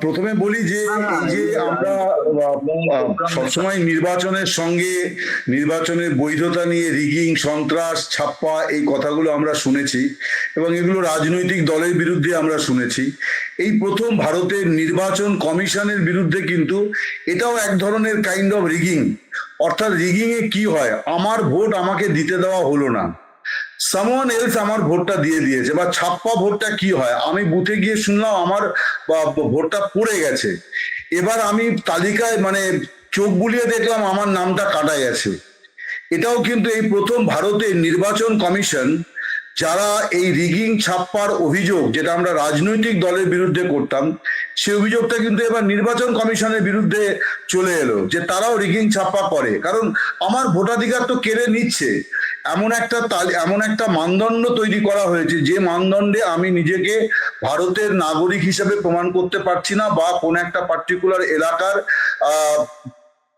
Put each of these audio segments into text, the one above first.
প্রথমে বলি যে এই যে আমরা সবসময় নির্বাচনের সঙ্গে নির্বাচনের বৈধতা নিয়ে রিগিং, সন্ত্রাস, ছাপ্পা এই কথাগুলো আমরা শুনেছি এবং এগুলো রাজনৈতিক দলের বিরুদ্ধে আমরা শুনেছি। এই প্রথম ভারতের নির্বাচন কমিশনের বিরুদ্ধে কিন্তু এটাও এক ধরনের কাইন্ড অফ রিগিং। অর্থাৎ রিগিং এ কি হয়, আমার ভোট আমাকে দিতে দেওয়া হলো না, সামওয়ান এলস আমার ভোটটা দিয়ে দিয়েছে। বা ছাপ্পা ভোটটা কি হয়, আমি বুথে গিয়ে শুনলাম আমার ভোটটা পড়ে গেছে, এবার আমি তালিকায় মানে চোখ বুলিয়ে দেখলাম আমার নামটা কাটা গেছে। এটাও কিন্তু এই প্রথম ভারতের নির্বাচন কমিশন যারা এই রিগিং ছাপ্পার অভিযোগ, যেটা আমরা রাজনৈতিক দলের বিরুদ্ধে করতাম, সেই অভিযোগটা কিন্তু এবার নির্বাচন কমিশনের বিরুদ্ধে চলে এলো যে তারাও রিগিং ছাপ্পা করে। কারণ আমার ভোটাধিকার তো কেড়ে নিচ্ছে। এমন একটা মানদণ্ড তৈরি করা হয়েছে যে মানদণ্ডে আমি নিজেকে ভারতের নাগরিক হিসেবে প্রমাণ করতে পারছি না, বা কোন একটা পার্টিকুলার এলাকার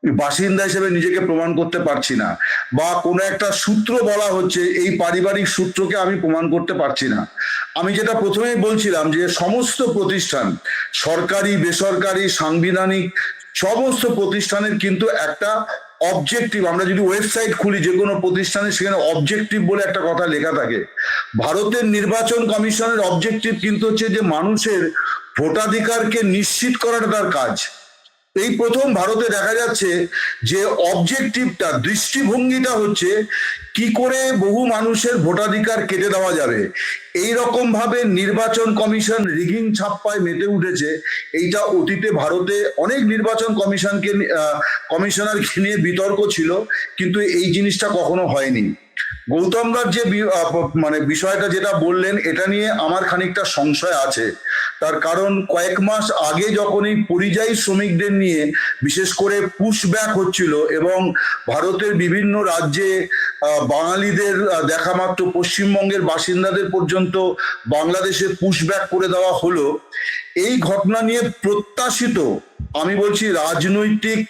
বাসিন্দা হিসেবে নিজেকে প্রমাণ করতে পারছি না, বা কোনো একটা সূত্র বলা হচ্ছে এই পারিবারিক সূত্রকে আমি প্রমাণ করতে পারছি না। আমি যেটা প্রথমেই বলছিলাম যে সমস্ত প্রতিষ্ঠান, সরকারি, বেসরকারি, সাংবিধানিক, সমস্ত প্রতিষ্ঠানের কিন্তু একটা অবজেক্টিভ, আমরা যদি ওয়েবসাইট খুলি যে কোনো প্রতিষ্ঠানে, সেখানে অবজেক্টিভ বলে একটা কথা লেখা থাকে। ভারতের নির্বাচন কমিশনের অবজেক্টিভ কিন্তু হচ্ছে যে মানুষের ভোটাধিকারকে নিশ্চিত করাটা তার কাজ। এই প্রথম ভারতে দেখা যাচ্ছে যে অবজেক্টিভটা, দৃষ্টিভঙ্গিটা হচ্ছে কি করে বহু মানুষের ভোটাধিকার কেটে দেওয়া যাবে। এই রকম ভাবে নির্বাচন কমিশন রিগিং ছাপ্পায় মেতে উঠেছে। এইটা অতীতে ভারতে অনেক নির্বাচন কমিশনারকে নিয়ে বিতর্ক ছিল, কিন্তু এই জিনিসটা কখনো হয়নি। গৌতম রাজ যে মানে বিষয়টা যেটা বললেন, এটা নিয়ে আমার খানিকটা সংশয় আছে। তার কারণ কয়েক মাস আগে যখন এই পরিযায়ী শ্রমিকদের নিয়ে বিশেষ করে পুশব্যাক হচ্ছিল এবং ভারতের বিভিন্ন রাজ্যে বাঙালিদের দেখা মাত্র পশ্চিমবঙ্গের বাসিন্দাদের পর্যন্ত বাংলাদেশে পুশব্যাক করে দেওয়া হলো, এই ঘটনা নিয়ে প্রত্যাশিত, আমি বলছি রাজনৈতিক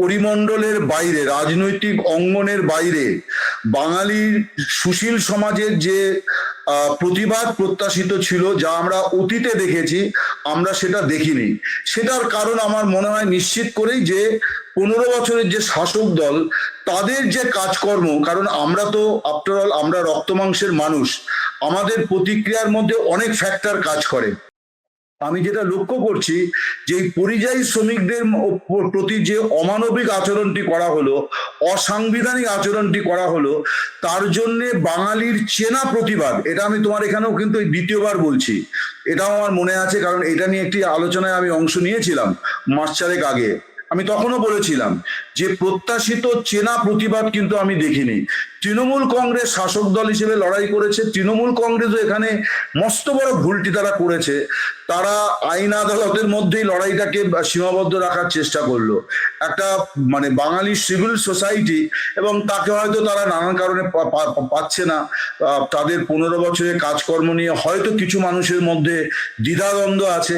পরিমণ্ডলের বাইরে, রাজনৈতিক অঙ্গনের বাইরে বাঙালির সুশীল সমাজের যে প্রতিবাদ প্রত্যাশিত ছিল, যা আমরা অতীতে দেখেছি, আমরা সেটা দেখিনি। সেটার কারণ আমার মনে হয় নিশ্চিত করেই যে 15 বছরের যে শাসক দল, তাদের যে কাজকর্ম, কারণ আমরা তো আফটার অল আমরা রক্ত মাংসের মানুষ, আমাদের প্রতিক্রিয়ার মধ্যে অনেক ফ্যাক্টর কাজ করে। আমি যেটা লক্ষ্য করছি যে পরিযায়ী শ্রমিকদের প্রতি যে অমানবিক আচরণটি করা হলো, অসাংবিধানিক আচরণটি করা হলো, তার জন্য বাঙালির চেনা প্রতিবাদ, এটা আমি তোমার এখানেও কিন্তু দ্বিতীয়বার বলছি, এটাও আমার মনে আছে, কারণ এটা নিয়ে একটি আলোচনায় আমি অংশ নিয়েছিলাম মাস চারেক আগে। আমি তখনও বলেছিলাম যে প্রত্যাশিত চেনা প্রতিবাদ কিন্তু আমি দেখিনি। তৃণমূল কংগ্রেস শাসক দল হিসেবে লড়াই করেছে, তৃণমূল কংগ্রেসও এখানে মস্ত বড় ভুলটি তারা করেছে। তারা আইন আদালতের মধ্যেই লড়াইটাকে সীমাবদ্ধ রাখার চেষ্টা করলো। একটা মানে বাঙালি সিভিল সোসাইটি, এবং তাকে হয়তো তারা নানান কারণে পাচ্ছে না, তাদের 15 বছরের কাজকর্ম নিয়ে হয়তো কিছু মানুষের মধ্যে দ্বিধাদ্বন্দ্ব আছে।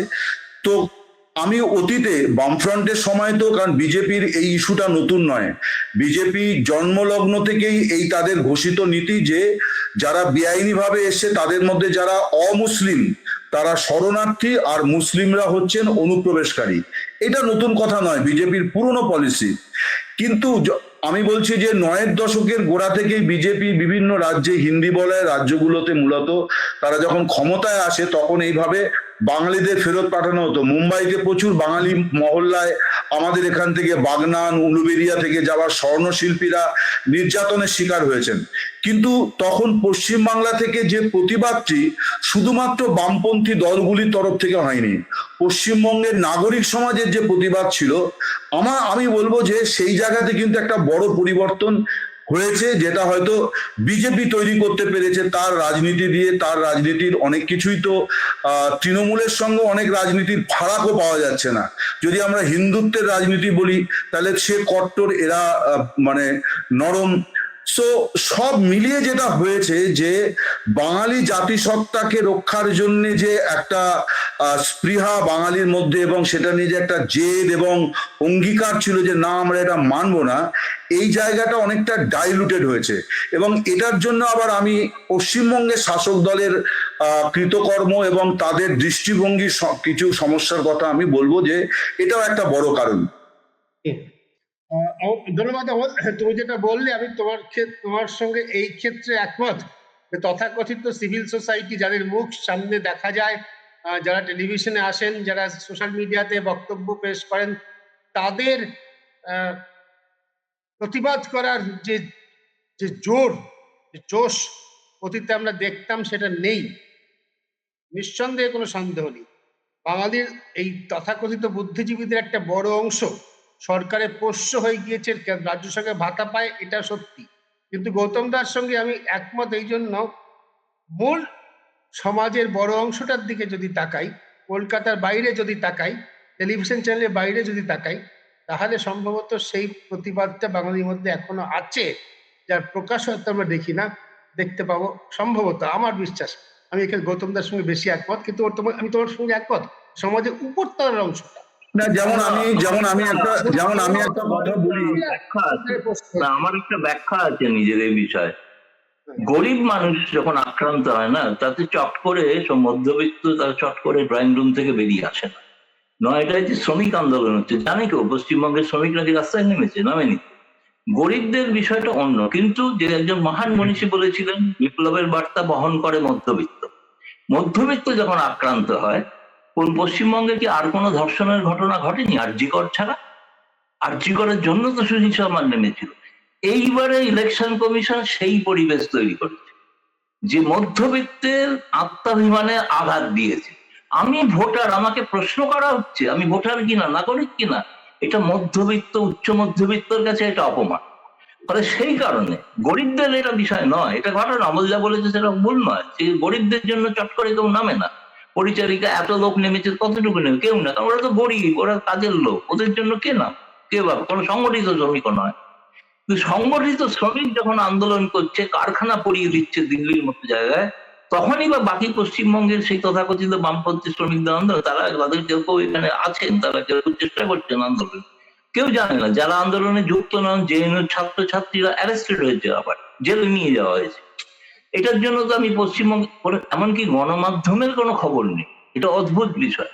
তো আমি অতীতে বামফ্রন্টের সময় তো, কারণ বিজেপির এই ইস্যুটা নতুন নয়, বিজেপি জন্মলগ্ন থেকেই এই তাদের ঘোষিত নীতি যে যারা বেআইনি ভাবে এসছে তাদের মধ্যে যারা অমুসলিম তারা শরণার্থী, আর মুসলিমরা হচ্ছেন অনুপ্রবেশকারী। এটা নতুন কথা নয়, বিজেপির পুরনো পলিসি। কিন্তু আমি বলছি যে 9-এর দশকের গোড়া থেকেই বিজেপি বিভিন্ন রাজ্যে, হিন্দি বলয় রাজ্যগুলোতে মূলত তারা যখন ক্ষমতায় আসে তখন এইভাবে বাঙালিদের ফেরত পাঠানো হতো। মুম্বাইতে প্রচুর বাঙালি মহল্লায় আমাদের এখান থেকে বাগনান, উলুবেরিয়া থেকে যাওয়া স্বর্ণশিল্পীরা নির্যাতনের শিকার হয়েছেন। কিন্তু তখন পশ্চিমবাংলা থেকে যে প্রতিবাদটি শুধুমাত্র বামপন্থী দলগুলির তরফ থেকে হয়নি, পশ্চিমবঙ্গের নাগরিক সমাজের যে প্রতিবাদ ছিল, আমি বলবো যে সেই জায়গাতে কিন্তু একটা বড় পরিবর্তন হয়েছে, যেটা হয়তো বিজেপি তৈরি করতে পেরেছে তার রাজনীতি দিয়ে। তার রাজনীতির অনেক কিছুই তো তৃণমূলের সঙ্গে অনেক রাজনীতির ফারাকও পাওয়া যাচ্ছে না। যদি আমরা হিন্দুত্বের রাজনীতি বলি তাহলে সে কট্টর, এরা মানে নরম। সো সব মিলিয়ে যেটা হয়েছে যে বাঙালি জাতিসত্তাকে রক্ষার জন্য যে একটা স্পৃহা বাঙালির মধ্যে, এবং সেটা নিয়ে যে একটা জেদ এবং অঙ্গীকার ছিল যে না আমরা এটা মানবো না, এই জায়গাটা অনেকটা ডাইলুটেড হয়েছে। এবং এটার জন্য আবার আমি পশ্চিমবঙ্গের শাসক দলের কৃতকর্ম এবং তাদের দৃষ্টিভঙ্গি কিছু সমস্যার কথা আমি বলবো যে এটাও একটা বড় কারণ। ধন্যবাদ অমল। তুমি যেটা বললে আমি তোমার সঙ্গে এই ক্ষেত্রে একমত। তথাকথিত সিভিল সোসাইটি যাদের মুখ সামনে দেখা যায়, যারা টেলিভিশনে আসেন, যারা সোশ্যাল মিডিয়াতে বক্তব্য পেশ করেন, তাদের প্রতিবাদ করার যে জোর, জোশ অতীতে আমরা দেখতাম সেটা নেই, নিঃসন্দেহে কোনো সন্দেহ নেই। বাঙালির এই তথাকথিত বুদ্ধিজীবীদের একটা বড় অংশ সরকারে পোষ্য হয়ে গিয়েছে, রাজ্য সরকার ভাতা পায়, এটা সত্যি। কিন্তু গৌতম দার সঙ্গে আমি একমত এই জন্য, মূল সমাজের বড় অংশটার দিকে যদি তাকাই, কলকাতার বাইরে যদি তাকাই, টেলিভিশন চ্যানেলের বাইরে যদি তাকাই, তাহলে সম্ভবত সেই প্রতিবাদটা বাঙালির মধ্যে এখনো আছে, যার প্রকাশ হয়তো আমরা দেখি না, দেখতে পাবো সম্ভবত, আমার বিশ্বাস। আমি এখানে গৌতম দার সঙ্গে বেশি একমত, কিন্তু আমি তোমার সঙ্গে একমত, সমাজের উপরতলার অংশটা না, যেমন আমি একটা কথা বলি, আমার একটা ব্যাখ্যা আছে নিজের এই বিষয়ে। গরিব মানুষ যখন আক্রান্ত হয় না, তাতে চট করে সব মধ্যবিত্ত তারা চট করে ড্রয়িং রুম থেকে বেরিয়ে আসে না। নয়টায় যে শ্রমিক আন্দোলন হচ্ছে, জানি কেউ পশ্চিমবঙ্গের শ্রমিকরা কি রাস্তায় নেমেছে? নামেনি। গরিবদের বিষয়টা অন্য। কিন্তু যে একজন মহান মনীষী বলেছিলেন, বিপ্লবের বার্তা বহন করে মধ্যবিত্ত। মধ্যবিত্ত যখন আক্রান্ত হয়, কোন পশ্চিমবঙ্গে কি আর কোনো ধর্ষণের ঘটনা ঘটেনি আরজিকর ছাড়া? আরজিকরের জন্য তো সুজিত শর্মা নেমেছিল। এইবারে ইলেকশন কমিশন সেই পরিবেশ তৈরি করেছে যে মধ্যবিত্তের আত্মাভিমানে আঘাত দিয়েছে। আমি ভোটার, আমাকে প্রশ্ন করা হচ্ছে আমি ভোটার কিনা, নাগরিক কিনা। এটা মধ্যবিত্ত, উচ্চ মধ্যবিত্তর কাছে এটা অপমান। ফলে সেই কারণে গরিবদের এটা বিষয় নয়, এটা ঘটনা। অমল যা বলেছে সেটা ভুল নয়, যে গরিবদের জন্য চট করে কেউ নামে না। পরিচারিকা এত লোক নেমেছে, কতটুকু নেবে? কেউ না, কারণ ওরা তো গরিব, ওরা কাজের লোক, ওদের জন্য কে নাম, কে ভাবে? কোনো সংগঠিত শ্রমিকও নয়। কিন্তু সংগঠিত শ্রমিক যখন আন্দোলন করছে, কারখানা পড়িয়ে দিচ্ছে দিল্লির মতো জায়গায়, তখনই বা বাকি পশ্চিমবঙ্গের সেই তথাকথিত বামপন্থী শ্রমিকদের আন্দোলন, তারা তাদের কেউ কেউ এখানে আছেন, তারা কেউ চেষ্টা করছেন আন্দোলন, কেউ জানে না। যারা আন্দোলনে যুক্ত নন, জেএনইউর ছাত্রছাত্রীরা অ্যারেস্টেড হয়েছে, আবার জেলে নিয়ে যাওয়া হয়েছে। এটার জন্য তো আমি পশ্চিমবঙ্গ, এমনকি গণমাধ্যমের কোনো খবর নেই। এটা অদ্ভুত বিষয়।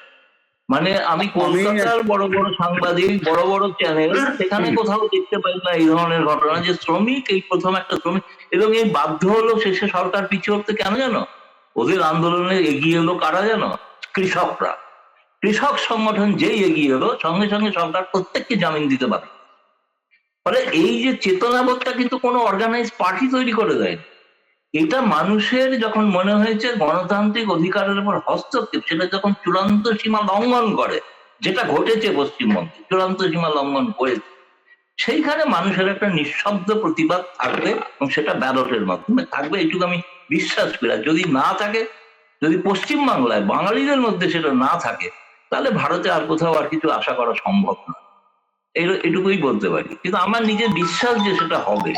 মানে আমি কলকাতার বড় বড় সাংবাদিক, বড় বড় চ্যানেল, সেখানে কোথাও দেখতে পাই না এই ধরনের ঘটনা, যে শ্রমিক, এই প্রথম একটা শ্রমিক। এবং এই বাধ্য হলো শেষে সরকার পিছু হতে, কেন জানো? ওদের আন্দোলনে এগিয়ে এলো কারা জানো? কৃষকরা। কৃষক সংগঠন যেই এগিয়ে এলো, সঙ্গে সঙ্গে সরকার প্রত্যেককে জামিন দিতে পারে। ফলে এই যে চেতনাবোধটা কিন্তু কোনো অর্গানাইজ পার্টি তৈরি করে দেয়। এটা মানুষের যখন মনে হয়েছে গণতান্ত্রিক অধিকারের উপর হস্তক্ষেপ, সেটা যখন চূড়ান্ত সীমা লঙ্ঘন করে, যেটা ঘটেছে পশ্চিমবঙ্গে, চূড়ান্ত সীমা লঙ্ঘন করেছে, সেইখানে মানুষের একটা নিঃশব্দ প্রতিবাদ থাকবে, এবং সেটা ব্যালটের মাধ্যমে থাকবে, এইটুকু আমি বিশ্বাস করি। আর যদি না থাকে, যদি পশ্চিমবাংলায় বাঙালিদের মধ্যে সেটা না থাকে, তাহলে ভারতে আর কোথাও আর কিছু আশা করা সম্ভব না। এটুকুই বলতে পারি। কিন্তু আমার নিজের বিশ্বাস যে সেটা হবে।